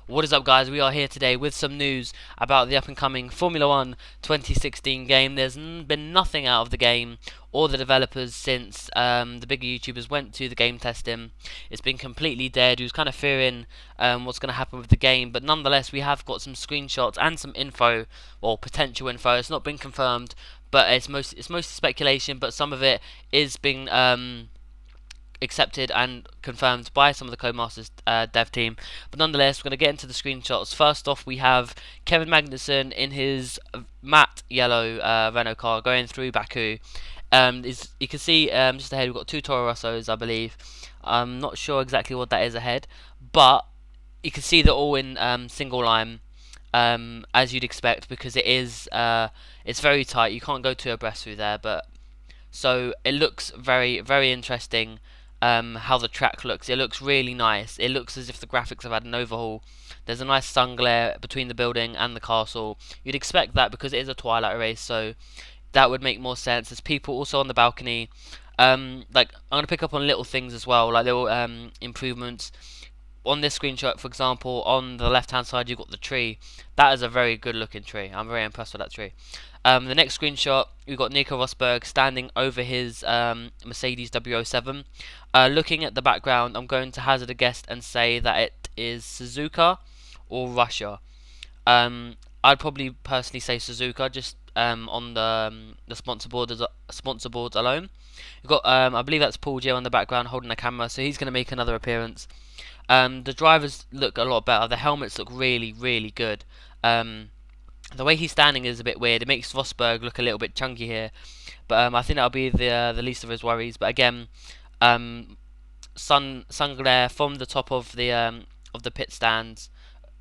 What is up, guys? We are here today with some news about the up-and-coming Formula 1 2016 game. There's been nothing out of the game or the developers since the bigger YouTubers went to the game testing. It's been completely dead. He was kind of fearing what's going to happen with the game, but nonetheless, we have got some screenshots and some info, or potential info. It's not been confirmed, but it's mostly speculation. But some of it is being accepted and confirmed by some of the Codemasters dev team. But nonetheless, we're going to get into the screenshots. First off, we have Kevin Magnussen in his matte yellow Renault car going through Baku. You can see just ahead we've got two Toro Rossos, I believe. I'm not sure exactly what that is ahead, but you can see they're all in single line. As you'd expect, because it's very tight. You can't go too abreast through there, but so it looks very, very interesting. How the track looks, it looks really nice. It looks as if the graphics have had an overhaul. There's a nice sun glare between the building and the castle. You'd expect that because it is a Twilight race, so that would make more sense. There's people also on the balcony. Like, I'm gonna pick up on little things as well, like little improvements. On this screenshot, for example, on the left hand side you've got the tree. That is a very good looking tree. I'm very impressed with that tree. The next screenshot, we've got Nico Rosberg standing over his Mercedes W07. Looking at the background, I'm going to hazard a guess and say that it is Suzuka or Russia. I'd probably personally say Suzuka, just on the sponsor boards alone. You've got, I believe that's Paul Gio on the background holding the camera, so he's going to make another appearance. The drivers look a lot better. The helmets look really, really good. The way he's standing is a bit weird. It makes Rosberg look a little bit chunky here, but I think that'll be the least of his worries. But again, sun glare from the top of the pit stands,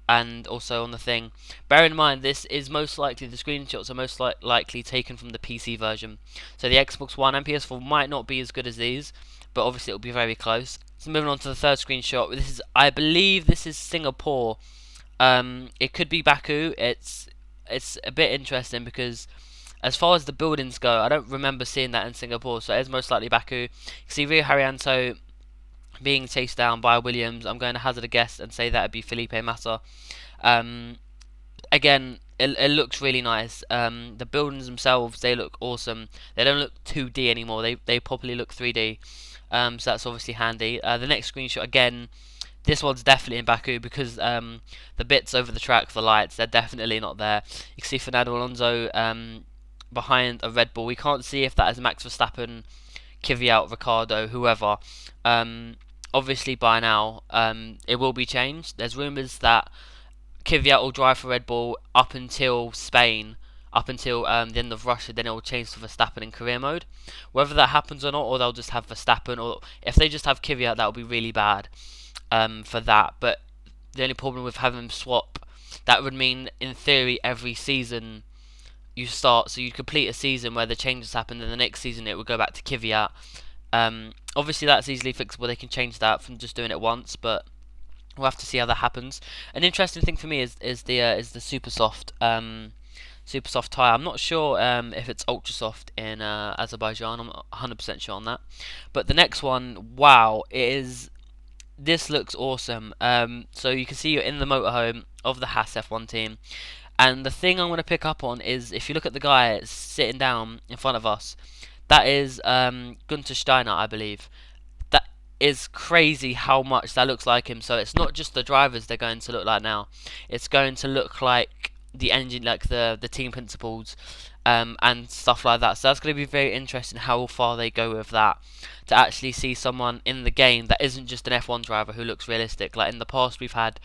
and also on the thing. Bear in mind, this is most likely, the screenshots are most likely taken from the PC version. So the Xbox One and PS4 might not be as good as these, but obviously it'll be very close. So moving on to the third screenshot. This is, I believe, this is Singapore. It could be Baku. It's a bit interesting because as far as the buildings go, I don't remember seeing that in Singapore, so it is most likely Baku. You can see Rio Haryanto being chased down by Williams. I'm going to hazard a guess and say that would be Felipe Massa. Again, it looks really nice. The buildings themselves, they look awesome. They don't look 2D anymore. They properly look 3D. So that's obviously handy. The next screenshot, again, this one's definitely in Baku because the bits over the track for the lights, they're definitely not there. You can see Fernando Alonso behind a Red Bull. We can't see if that is Max Verstappen, Kvyat, Ricciardo, whoever. Obviously by now it will be changed. There's rumours that Kvyat will drive for Red Bull up until Spain, up until the end of Russia, then it will change to Verstappen in career mode. Whether that happens or not, or they'll just have Verstappen, or if they just have Kvyat, that would be really bad for that. But the only problem with having them swap, that would mean in theory every season you start, so you'd complete a season where the changes happen, and the next season it would go back to Kvyat. Obviously that's easily fixable. They can change that from just doing it once, but we'll have to see how that happens. An interesting thing for me is the super soft tire. I'm not sure if it's ultra soft in Azerbaijan. I'm not 100% sure on that. But the next one, wow, this looks awesome. So you can see you're in the motorhome of the Haas F1 team. And the thing I'm going to pick up on is, if you look at the guy sitting down in front of us, that is Gunther Steiner, I believe. That is crazy how much that looks like him. So it's not just the drivers they're going to look like now. It's going to look like the engine, like the team principals, and stuff like that. So that's going to be very interesting how far they go with that, to actually see someone in the game that isn't just an F1 driver who looks realistic. Like in the past we've had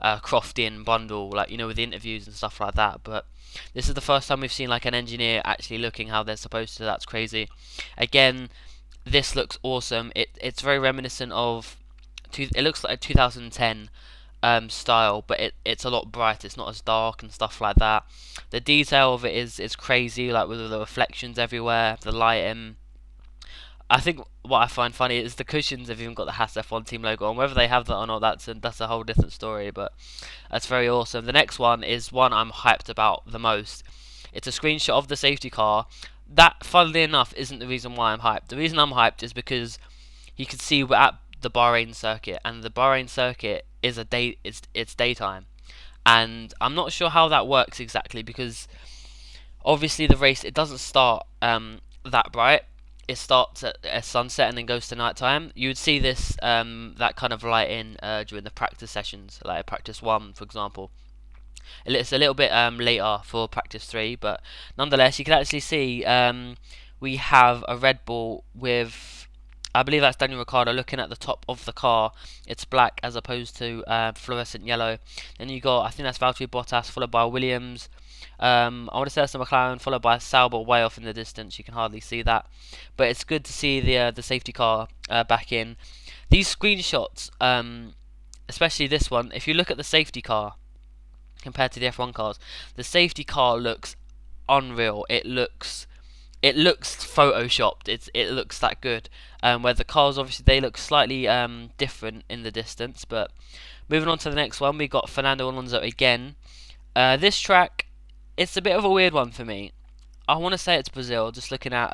Crofty and Bundle, like, you know, with the interviews and stuff like that, but this is the first time we've seen like an engineer actually looking how they're supposed to. That's crazy. Again, this looks awesome. It's very reminiscent of it looks like a 2010 style, but it's a lot brighter. It's not as dark and stuff like that. The detail of it is crazy, like with the reflections everywhere, the lighting. I think what I find funny is the cushions have even got the Haas F1 team logo on. Whether they have that or not, that's a whole different story, but that's very awesome. The next one is one I'm hyped about the most. It's a screenshot of the safety car. That, funnily enough, isn't the reason why I'm hyped. The reason I'm hyped is because you can see we're at the Bahrain circuit, and the Bahrain circuit is a day. It's daytime, and I'm not sure how that works exactly because obviously the race, it doesn't start that bright. It starts at sunset and then goes to nighttime. You would see this that kind of lighting during the practice sessions, like practice 1, for example. It's a little bit later for practice 3, but nonetheless, you can actually see we have a Red Bull with, I believe that's Daniel Ricciardo, looking at the top of the car. It's black as opposed to fluorescent yellow. Then you got, I think that's Valtteri Bottas, followed by Williams. I want to say that's McLaren, followed by Sauber way off in the distance. You can hardly see that, but it's good to see the safety car back in. These screenshots, especially this one, if you look at the safety car compared to the F1 cars, the safety car looks unreal. It looks photoshopped. It looks that good. Where the cars, obviously, they look slightly different in the distance. But moving on to the next one, we got Fernando Alonso again. This track, it's a bit of a weird one for me. I want to say it's Brazil. Just looking at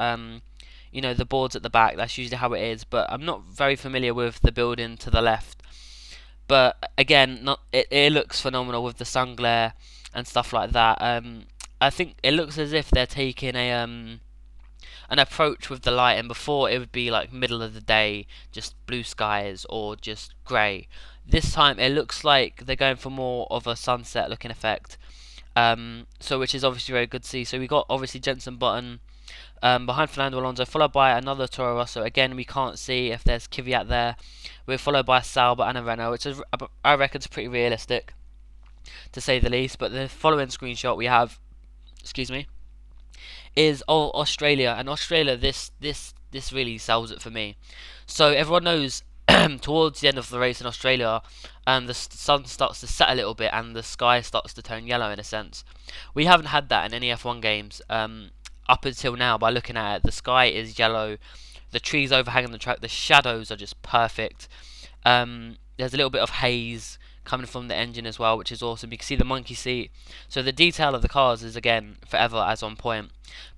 the boards at the back. That's usually how it is. But I'm not very familiar with the building to the left. But again, it looks phenomenal with the sun glare and stuff like that. I think it looks as if they're taking an approach with the light, and before it would be like middle of the day, just blue skies or just grey. This time it looks like they're going for more of a sunset looking effect. So which is obviously very good to see. So we got obviously Jenson Button behind Fernando Alonso, followed by another Toro Rosso. Again, we can't see if there's Kvyat there. We're followed by Sauber and a Renault, which is, I reckon, is pretty realistic, to say the least. But the following screenshot we have, excuse me, is Australia, and Australia, this really sells it for me. So everyone knows towards the end of the race in Australia, the sun starts to set a little bit and the sky starts to turn yellow in a sense. We haven't had that in any F1 games up until now. By looking at it, the sky is yellow, the trees overhanging the track, the shadows are just perfect. There's a little bit of haze coming from the engine as well, which is awesome. You can see the monkey seat, so the detail of the cars is again forever as on point.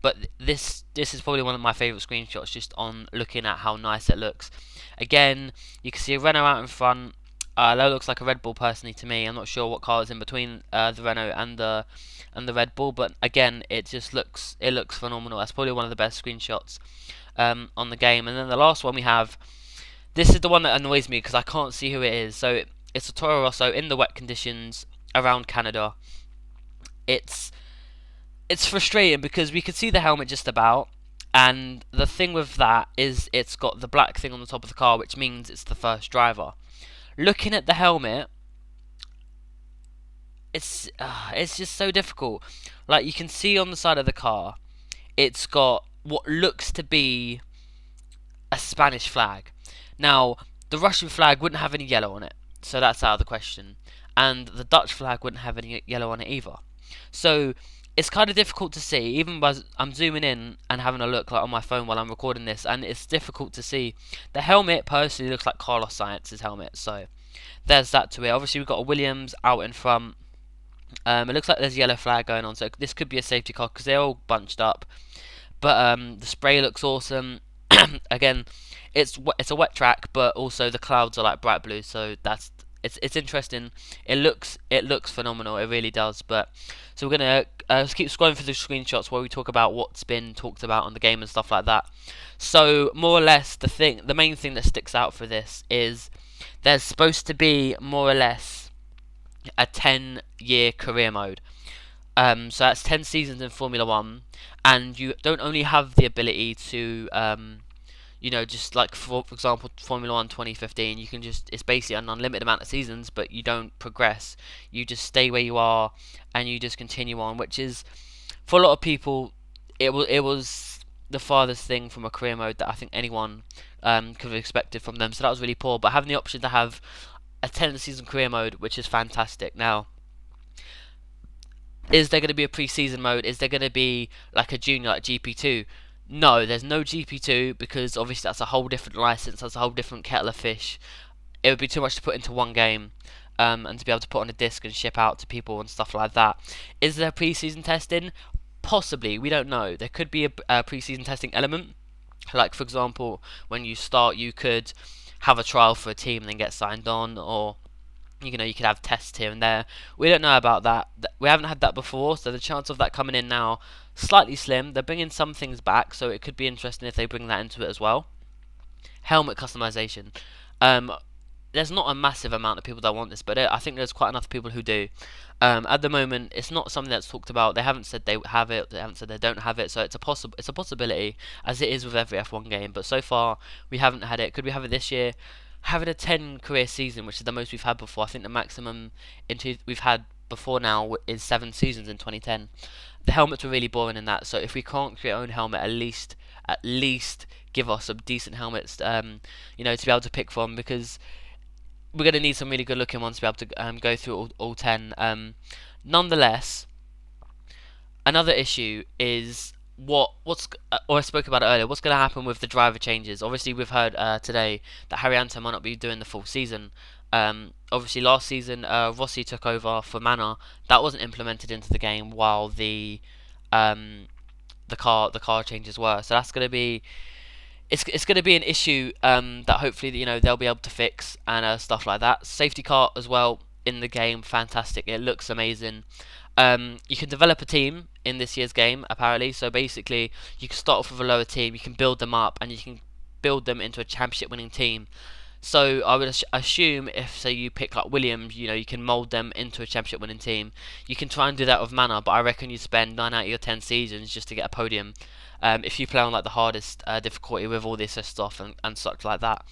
But this is probably one of my favourite screenshots, just on looking at how nice it looks. Again, you can see a Renault out in front. That looks like a Red Bull personally to me. I'm not sure what car is in between the Renault and the Red Bull, but again, it looks phenomenal. That's probably one of the best screenshots on the game. And then the last one we have, this is the one that annoys me because I can't see who it is. So it's a Toro Rosso in the wet conditions around Canada. It's frustrating because we can see the helmet just about, and the thing with that is it's got the black thing on the top of the car, which means it's the first driver. Looking at the helmet, it's just so difficult. Like, you can see on the side of the car, it's got what looks to be a Spanish flag. Now, the Russian flag wouldn't have any yellow on it, so that's out of the question. And the Dutch flag wouldn't have any yellow on it either. So it's kind of difficult to see, even by I'm zooming in and having a look like on my phone while I'm recording this, and it's difficult to see. The helmet personally looks like Carlos Sainz's helmet, so there's that to it. Obviously we've got a Williams out in front. It looks like there's a yellow flag going on, so this could be a safety car because they're all bunched up. But the spray looks awesome. Again, it's a wet track, but also the clouds are like bright blue, so it's interesting. It looks phenomenal. It really does. But so we're gonna keep scrolling through the screenshots where we talk about what's been talked about on the game and stuff like that. So more or less, the main thing that sticks out for this is there's supposed to be more or less a 10-year career mode. So that's 10 seasons in Formula 1, and you don't only have the ability to just like for example Formula 1 2015, you can just, it's basically an unlimited amount of seasons, but you don't progress. You just stay where you are and you just continue on, which is, for a lot of people, it was the farthest thing from a career mode that I think anyone could have expected from them. So that was really poor. But having the option to have a 10-season career mode, which is fantastic. Now, is there going to be a pre-season mode? Is there going to be like a junior, like GP2? No, there's no GP2 because obviously that's a whole different license, that's a whole different kettle of fish. It would be too much to put into one game, and to be able to put on a disc and ship out to people and stuff like that. Is there pre-season testing? Possibly, we don't know. There could be a pre-season testing element. Like, for example, when you start, you could have a trial for a team and then get signed on, or you could have tests here and there. We don't know about that. We haven't had that before, so the chance of that coming in now slightly slim. They're bringing some things back, so it could be interesting if they bring that into it as well. Helmet customization. Um, there's not a massive amount of people that want this, but I think there's quite enough people who do. At the moment, it's not something that's talked about. They haven't said they have it. They haven't said they don't have it. So it's a possibility, as it is with every F1 game. But so far, we haven't had it. Could we have it this year? Having a 10 career season, which is the most we've had before. I think the maximum we've had before now is 7 seasons in 2010. The helmets were really boring in that. So if we can't create our own helmet, at least give us some decent helmets, to be able to pick from, because we're going to need some really good looking ones to be able to go through all 10. Nonetheless, another issue is I spoke about it earlier. What's going to happen with the driver changes? Obviously, we've heard today that Haryanto might not be doing the full season. Obviously, last season Rossi took over for Manor. That wasn't implemented into the game while the car changes were. So that's going to be it's going to be an issue that hopefully they'll be able to fix, and stuff like that. Safety car as well in the game, fantastic. It looks amazing. You can develop a team in this year's game apparently. So basically, you can start off with a lower team, you can build them up, and you can build them into a championship winning team. So I would assume if, say, you pick like Williams, you can mould them into a championship winning team. You can try and do that with Manor, but I reckon you spend 9 out of your 10 seasons just to get a podium. If you play on like the hardest difficulty with all the assist off and such like that.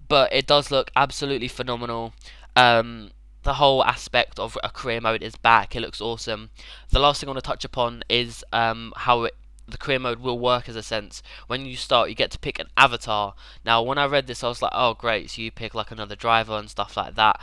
But it does look absolutely phenomenal. The whole aspect of a career mode is back. It looks awesome. The last thing I want to touch upon is how the career mode will work, as a sense. When you start, you get to pick an avatar. Now, when I read this, I was like, oh great, so you pick like another driver and stuff like that.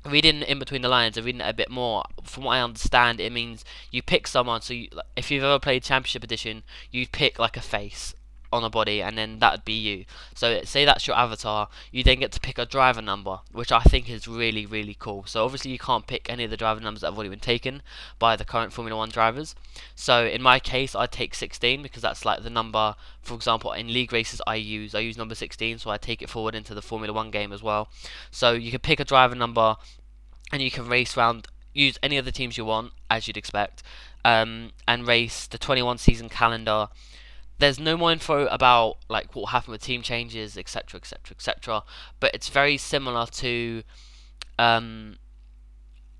Reading in between the lines and reading it a bit more, from what I understand, it means you pick someone. So if you've ever played Championship Edition, you pick like a face on a body, and then that would be you. So say that's your avatar, you then get to pick a driver number, which I think is really, really cool. So obviously you can't pick any of the driver numbers that have already been taken by the current Formula 1 drivers. So in my case, I take 16 because that's like the number, for example, in league races I use number 16, so I take it forward into the Formula 1 game as well. So you can pick a driver number and you can race around, use any of the teams you want, as you'd expect, and race the 21 season calendar. There's no more info about like what will happen with team changes, etc., etc., etc. But it's very similar to, I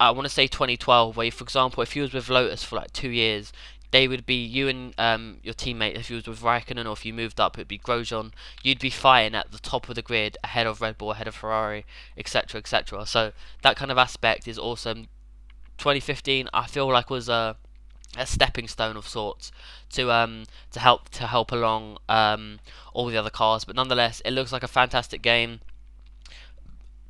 want to say 2012, where for example, if you was with Lotus for like 2 years, they would be you and your teammate. If you was with Raikkonen, or if you moved up, it'd be Grosjean. You'd be fighting at the top of the grid, ahead of Red Bull, ahead of Ferrari, etc., etc. So that kind of aspect is awesome. 2015, I feel like was a stepping stone of sorts to help along all the other cars. But nonetheless, it looks like a fantastic game.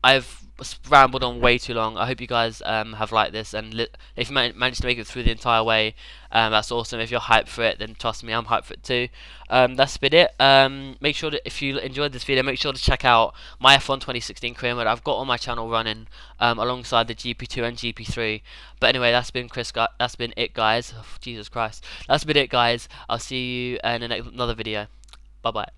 I've rambled on way too long. I hope you guys have liked this, and if you managed to make it through the entire way, that's awesome. If you're hyped for it, then trust me, I'm hyped for it too. That's been it. Make sure that if you enjoyed this video, make sure to check out my F1 2016 career mode I've got on my channel running alongside the GP2 and GP3. But anyway, that's been that's been it, guys. Oh, Jesus Christ, that's been it, guys. I'll see you in another video. Bye bye.